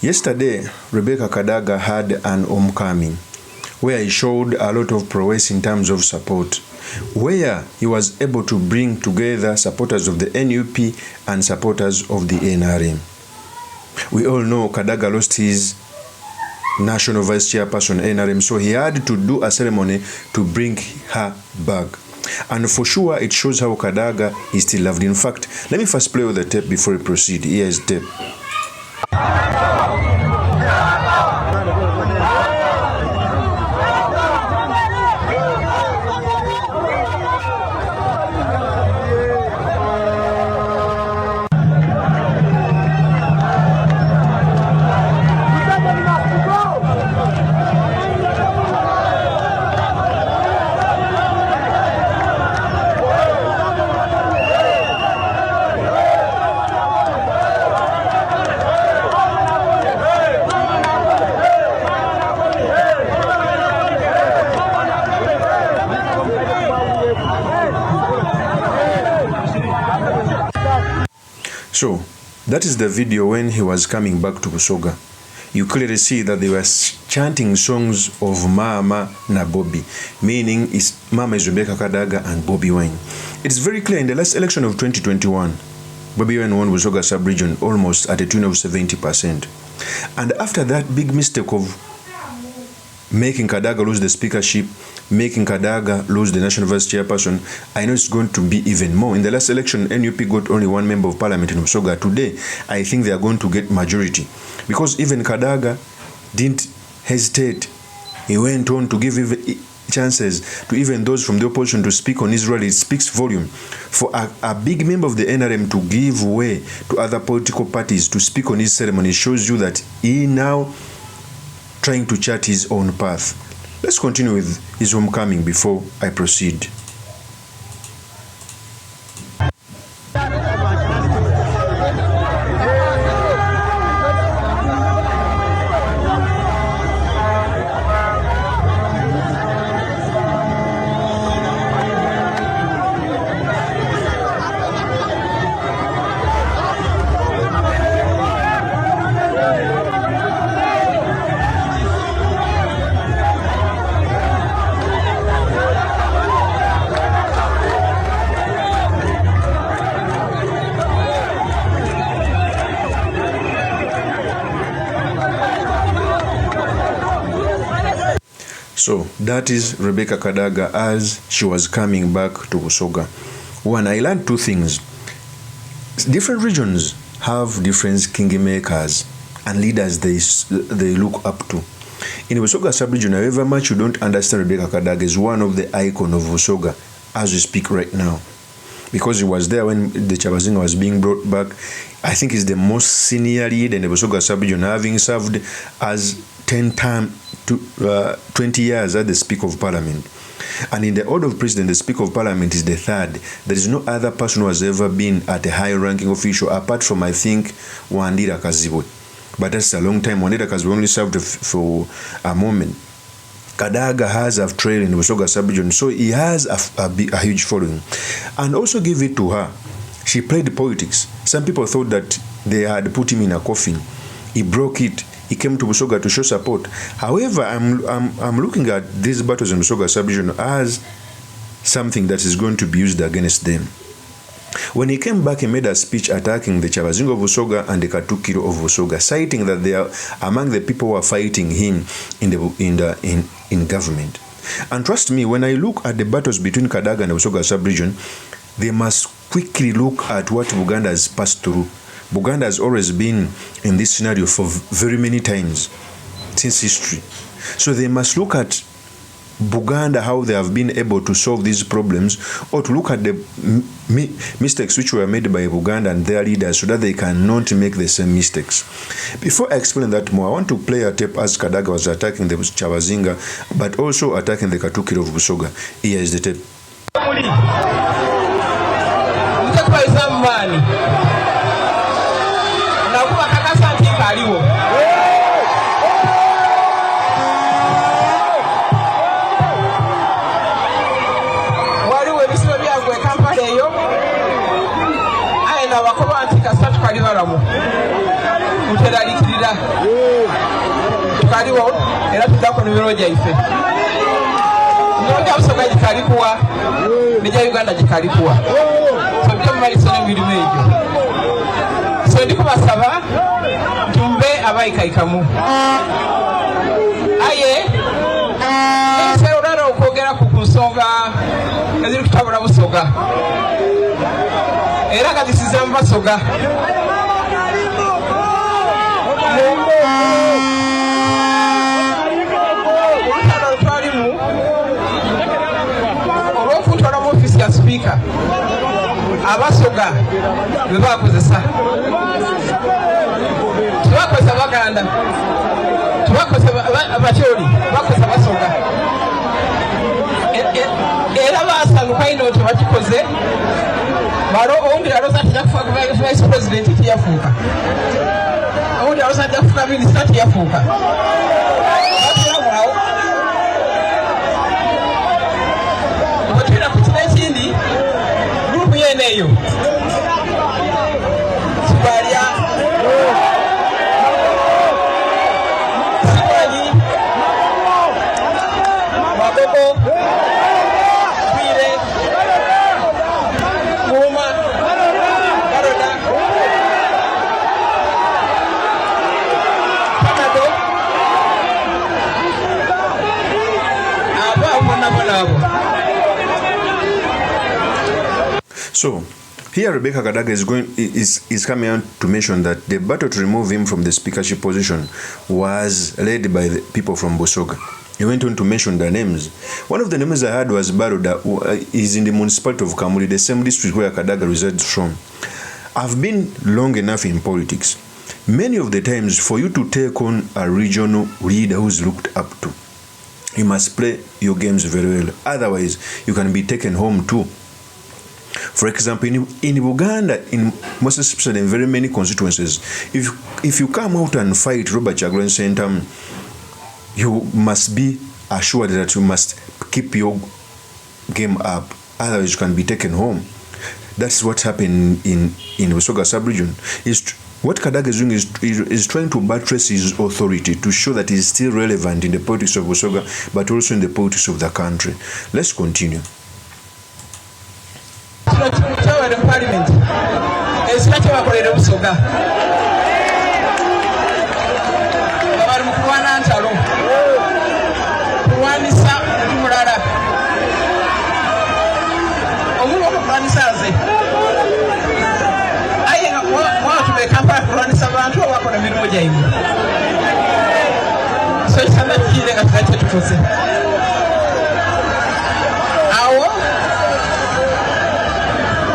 Yesterday, Rebecca Kadaga had an homecoming where he showed a lot of prowess in terms of support, where he was able to bring together supporters of the NUP and supporters of the NRM. We all know Kadaga lost his national vice chairperson NRM, so he had to do a ceremony to bring her back. And for sure, it shows how Kadaga is still loved. In fact, let me first play with the tape before we proceed. Here is tape. So, that is the video when he was coming back to Busoga. You clearly see that they were chanting songs of Mama na Bobby, meaning Mama is Rebecca Kadaga and Bobby Wine. It's very clear in the last election of 2021, Bobby Wine won Busoga sub-region almost at a tune of 70%. And after that big mistake of making Kadaga lose the speakership, making Kadaga lose the national vice chairperson, I know it's going to be even more. In the last election, NUP got only one member of parliament in Busoga. Today, I think they are going to get majority. Because even Kadaga didn't hesitate. He went on to give chances to even those from the opposition to speak on Israel. It speaks volume. For a big member of the NRM to give way to other political parties to speak on his ceremony shows you that he now trying to chart his own path. Let's continue with his homecoming before I proceed. So that is Rebecca Kadaga as she was coming back to Busoga. One, I learned two things. Different regions have different kingmakers and leaders they look up to. In Busoga sub-region, however much you don't understand, Rebecca Kadaga is one of the icons of Busoga as we speak right now. Because he was there when the Chabazinga was being brought back. I think he's the most senior leader in the Busoga sub-region, having served as 20 years as the Speaker of Parliament. And in the order of President, the Speaker of Parliament is the third. There is no other person who has ever been at a high-ranking official, apart from, I think, Wandira Kazibwe. But that's a long time. Wandira Kazibwe only served for a moment. Kadaga has a trail in the Busoga sub-region, so he has a huge following. And also give it to her. She played politics. Some people thought that they had put him in a coffin. He broke it. He came to Busoga to show support. However, I'm looking at these battles in Busoga sub-region as something that is going to be used against them. When he came back, he made a speech attacking the Chabazinga of Busoga and the Katukiro of Busoga, citing that they are among the people who are fighting him in government. And trust me, when I look at the battles between Kadaga and the Busoga sub-region, they must quickly look at what Buganda has passed through. Buganda has always been in this scenario for very many times since history. So they must look at Buganda, how they have been able to solve these problems, or to look at the mistakes which were made by Buganda and their leaders so that they cannot make the same mistakes. Before I explain that more, I want to play a tape as Kadaga was attacking the Chabazinga, but also attacking the Katukiro of Busoga. Here is the tape. Muteralikirira tukaliwo era tuzakona emirimu gyaife. Emirimu gya Busoga gikalikuwa negya Uganda gikalikuwa. So byo mumaliso n'emirimu egyo. So ndikubasaba tumbe abayikaikamu. Aye ese olala okwogera ku nsonga eziri kutabula Busoga era nga zisiza mu Basoga. Olutalo twalimu olw'okuntwala mu ofiisi ya sipiika Abasoga bwe bakozesa tebakozesa Baganda, tebakozesa Abakyoli, bakozesa Basoga. Era basanuka ino tebakikoze balo owundi alooza nti jakufuuka vice president tiyafuuka, owundi alooza nti jakufuuka minisita tiyafuuka. Batulabulawo bwetulina ku kino ekindi gurupu yeena eyo sibalya sibanyi Magogo Twire Muuma Baroda Panado abo. So here Rebecca Kadaga is coming out to mention that the battle to remove him from the speakership position was led by the people from Busoga. He went on to mention their names. One of the names I heard was Baroda, who is in the municipality of Kamuli, the same district where Kadaga resides from. I've been long enough in politics. Many of the times, for you to take on a regional leader who's looked up to, you must play your games very well. Otherwise, you can be taken home too. For example, in Buganda, in most especially in very many constituencies, if you come out and fight Robert Kyagulanyi Ssentamu, you must be assured that you must keep your game up. Otherwise, you can be taken home. That's what happened in Busoga sub-region. What Kadaga is doing is trying to buttress his authority to show that he is still relevant in the politics of Busoga, but also in the politics of the country. Let's continue. Parliament.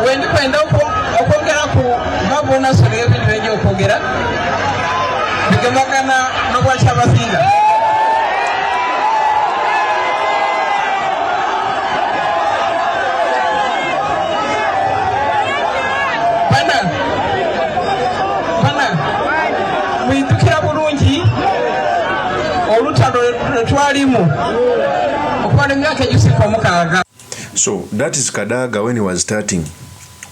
When okwogera ku babona solo y'ebintu byenye okwogera bigemagana n'obwakyabazinga bana mwidukira bulungi olutalo lwetwalimu okwala emyaka egyusika omukaaga. So that is Kadaga when he was starting,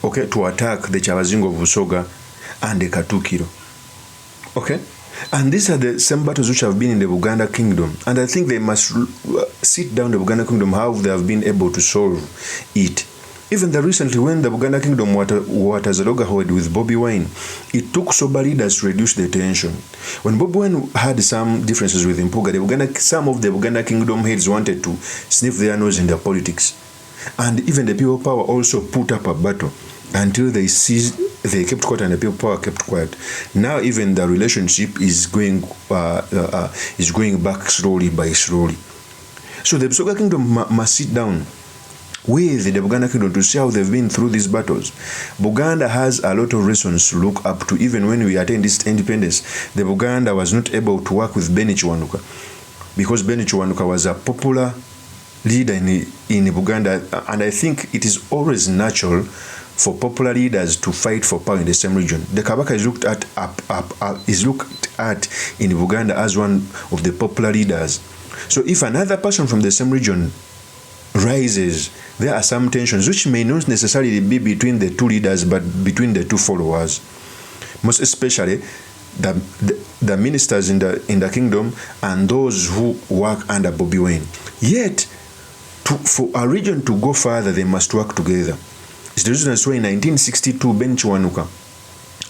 okay, to attack the Kyabazinga of Busoga and the Katukiro. Okay? And these are the same battles which have been in the Buganda kingdom. And I think they must sit down the Buganda kingdom how they have been able to solve it. Even recently when the Buganda kingdom was loggerhead with Bobi Wine, it took sober leaders to reduce the tension. When Bobi Wine had some differences with Mpuga, some of the Buganda kingdom heads wanted to sniff their nose in their politics. And even the people power also put up a battle until they kept quiet and the people power kept quiet. Now even the relationship is going back slowly by slowly. So the Busoga kingdom must sit down with the Buganda kingdom to see how they've been through these battles. Buganda has a lot of reasons to look up to. Even when we attained this independence, the Buganda was not able to work with Beni Chiwanuka because Beni Chiwanuka was a popular leader in Buganda, and I think it is always natural for popular leaders to fight for power in the same region. The Kabaka is looked at in Buganda as one of the popular leaders. So if another person from the same region rises, there are some tensions which may not necessarily be between the two leaders but between the two followers. Most especially, the ministers in the kingdom and those who work under Bobi Wine. Yet, for a region to go further, they must work together. It's the reason why in 1962, Ben Chiwanuka,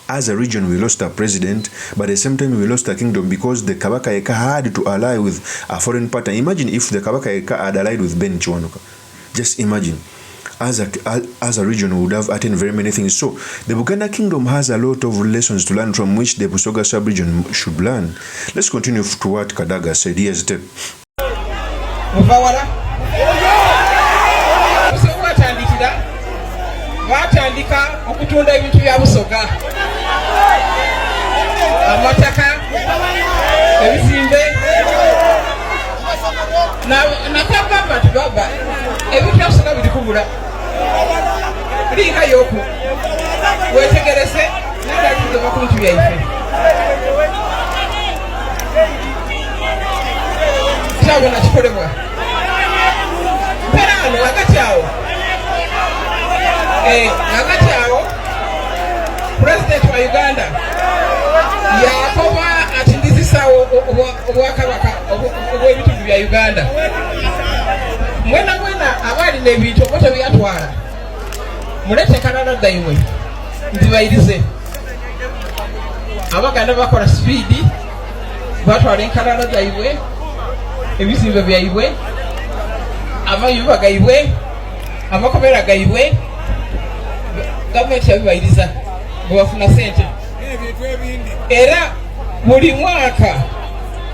as a region, we lost our president, but at the same time, we lost our kingdom because the Kabaka Eka had to ally with a foreign partner. Imagine if the Kabaka Eka had allied with Ben Chiwanuka. Just imagine. As a region, we would have attained very many things. So, the Buganda kingdom has a lot of lessons to learn from which the Busoga sub-region should learn. Let's continue to what Kadaga said. Here's the watandika okutunda ebintu bya Busoga, amataka, ebizimbe nakagamba nti baba ebintu bya Busoga biri kubula linga yoku wetegerese nadaliza ku bintu byaife kyabona kikolebwa mpera ano wakati awo president wa Uganda yakoba ati ndizisawo obwakabaka obw'ebitundu bya Uganda mwena abali n'ebintu obote byatwala mulete Canada imwe nzibayirize Abaganda bakola speed batwala enkalala zaibwe ebizimbe byaibwe amayumba gaibwe amakomera gaibwe gavumenti yabibayiriza bwafuna sente era buli mwaka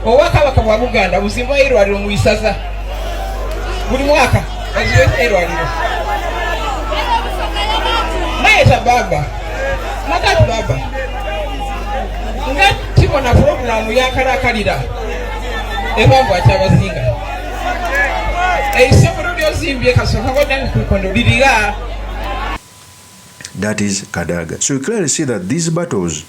Obwakabaka bwa Buganda buzimba irwaliro mu Isaza buli mwaka bazimba irwaliro mayeta baba nakati baba nga tibona programu yakalakalira ebambu akyabazinga eisomero lyozimbye kasoka kodani kukondo liriga. That is Kadaga. So you clearly see that these battles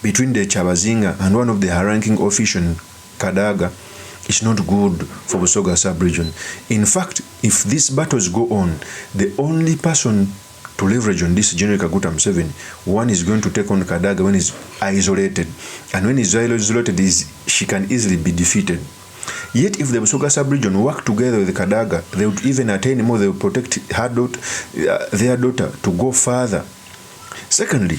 between the Chabazinga and one of the high-ranking officials, Kadaga, is not good for Busoga sub-region. In fact, if these battles go on, the only person to leverage on this General Kaguta MUSEVENI, one is going to take on Kadaga when he's isolated. And when he's isolated, she can easily be defeated. Yet if the Busoga sub-region work together with Kadaga, they would even attain more, they would protect her daughter, their daughter to go further. Secondly,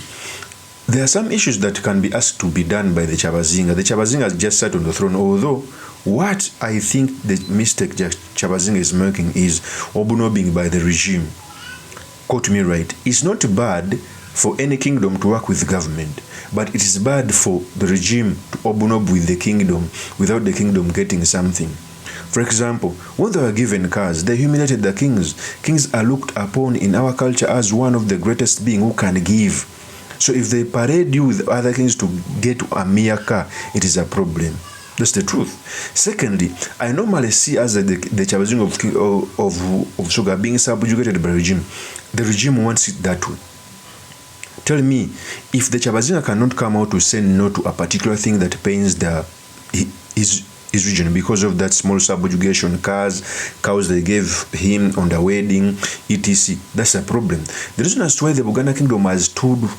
there are some issues that can be asked to be done by the Chabazinga. The Chabazinga has just sat on the throne, although what I think the mistake Chabazinga is making is obunobbing by the regime. Quote me right. It's not bad for any kingdom to work with government, but it is bad for the regime to obunob with the kingdom without the kingdom getting something. For example, when they were given cars, they humiliated the kings. Kings are looked upon in our culture as one of the greatest beings who can give. So if they parade you with other kings to get a mere car, it is a problem. That's the truth. Secondly, I normally see as the Chabazinga of Soga being subjugated by regime. The regime wants it that way. Tell me, if the Chabazinga cannot come out to say no to a particular thing that pains his region because of that small subjugation, cows they gave him on the wedding, etc., that's a problem. The reason as to why the Buganda kingdom has stood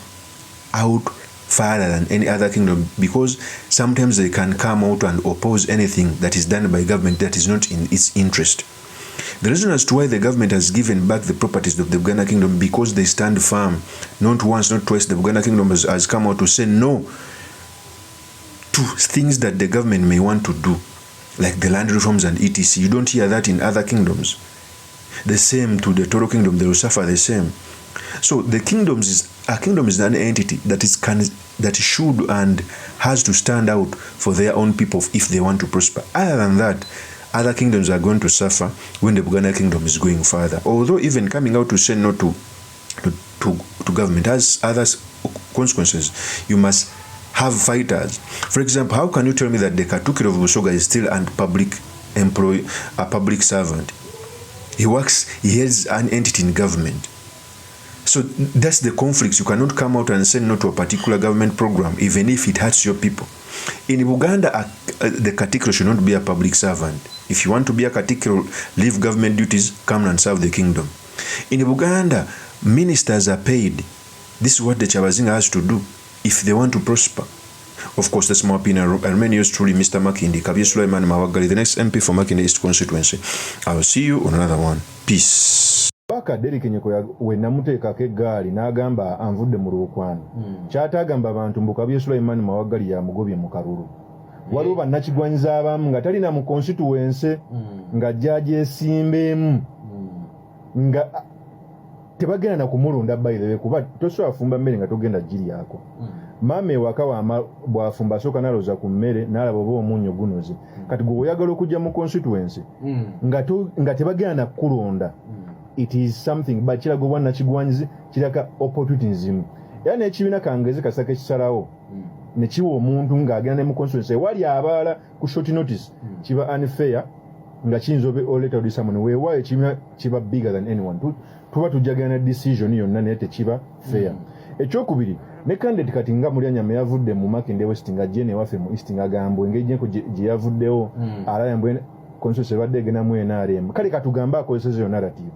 out farther than any other kingdom, because sometimes they can come out and oppose anything that is done by government that is not in its interest. The reason as to why the government has given back the properties of the Buganda kingdom, because they stand firm. Not once, not twice, the Buganda kingdom has come out to say no to things that the government may want to do, like the land reforms and etc. You don't hear that in other kingdoms. The same to the Toro kingdom, they will suffer the same. So the a kingdom is an entity that should and has to stand out for their own people if they want to prosper. Other than that, other kingdoms are going to suffer when the Buganda kingdom is going further. Although even coming out to say no to government has other consequences. You must have fighters. For example, how can you tell me that the Katukiro of Busoga is still a public servant? He has an entity in government. So that's the conflicts. You cannot come out and say no to a particular government program, even if it hurts your people. In Buganda, the Katikiro should not be a public servant. If you want to be a Katikiro, leave government duties, come and serve the kingdom. In Buganda, ministers are paid. This is what the Chabazinga has to do if they want to prosper. Of course, that's my opinion. I remain yours truly, Mr. Makindi, Kabir Sulaiman Mawagali, the next MP for Makindi East constituency. I will see you on another one. Peace. Baka Derek Nyeko we namuteeka k'eggaali n'agamba anvudde mu Lwokwano. Ky'atagamba abantu mbu Kabir Sulaiman Mawagali yamugobye mu kalulu. Waliwo bannakigwanyiza abamu nga talina mu constituency nga jjaaji esimbeemu nga tebagenda na kumulonda by the way kuba tosobola fumba mmere nga togenda jjiri yako. Mama ewaka bw'afumba asooka n'alooza ku mmere n'alaba oba omunnyo gunoze. Kati gwe oyagala okujja mu constituency nga tebagenda na kukulonda. It is something but kiraga obwannakigwanyizi kiraga opportunism. Era n'ekibiina kangezi kasaka ekisalawo ne kiwa omuntu ng'agenda ne mu constituency wali abaala ku short notice kiba unfair nga kiyinza oleta odi someone weewaayo ekibiina kiba bigger than anyone. Tuba tujjagana decision yonna naye tekiba fair. Ekyokubiri ne candidate kati nga Mulyanyama yavudde mu Makinde West nga jene waffe mu East ngagambwe engeri gyenko gye yavuddewo alayambwe constituency badde egenda mu NRM. Kale katugamba akozeseza yo narrative.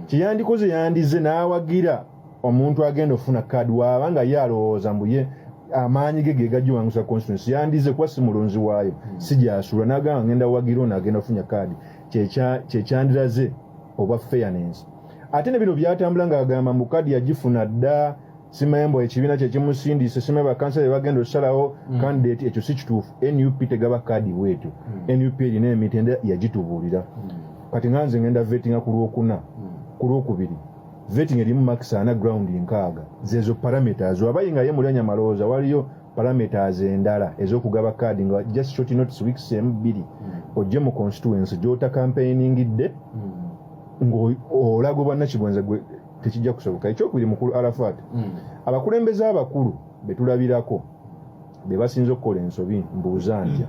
Kiyandikoze yandize n'awagira omuntu agenda ofuna kadi waaba nga ye alowooza mbu ye amaanyi ge gagiwangusa constituency yandize kuba si mulonzi waayo si gyasula n'agamba ngenda wagira ono agenda ofuna kadi kyekyandiraze oba fairness. Ate ne bino byatambula ng'agamba mbu kadi yagifuna dda simayembo ekibiina kye kimusindise simaye bakansala bagenda osalawo candidate ekyo si kituufu. NUP tegaba kadi weetu. NUP erina emitendera yagitubuulira. Kati nganze ngenda vettinga ku Lwokuna ku Lwokubiri vetting erimu marks ana ground nkaaga zezo parameters wabayinga ye Mulyanyama malooza waliyo parameters endala ez'okugaba kadi nga just short notice weeks mbiri ojje mu constituency gy'ota campaigningidde ng'olaga obwannakigwanyiza gwe tekijja kusoboka. Ekyokubiri mukulu Arafat abakulembeze abakulu betulabirako be basinze okukola ensobi mbuuza ntya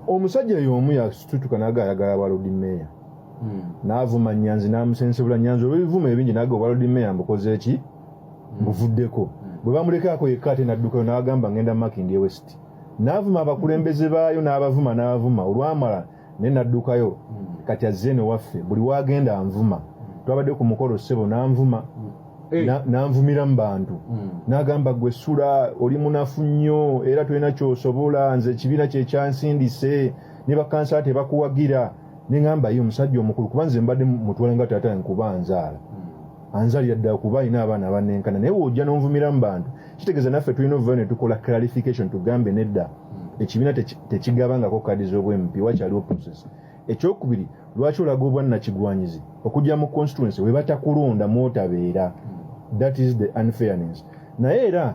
omusajja y'omu yasitutuka n'agayagala balodi meya n'avuma Nyanzi n'amusensebula Nyanzi olw'ebivuma ebingi n'aga obwalodi meya mbukoze eki mbuvuddeko bwe bamulekaako yekka ate n'addukayo n'agamba ngenda Makindi West n'avuma abakulembeze baayo n'abavuma olwamala ne n'addukayo kati azze eno waffe buli wagenda anvuma twabadde ku mukolo ssebo n'anvuma n'anvumira mu bantu n'agamba gwe sula oli munafu nnyo era tolina ky'osobola nze ekibiina kye kyansindise ne bakansala tebakuwagira ne ngamba ye omusajja omukulu kuba nze mbadde mutwala nga taata nkuba anzaala anzalira ddala kuba alina abaana abanenkana naye wojja n'onvumira mu bantu kitegeeza naffe tulina ovuvayo ne tukola clarification tugambe nedda ekibiina tekigabangako kadi z'obwempi wakyaliwo process. Ekyokubiri lwaki olaga obwannakigwanyizi okujja mu constituency we batakulonda mw'otabeera that is the unfairness. Naye era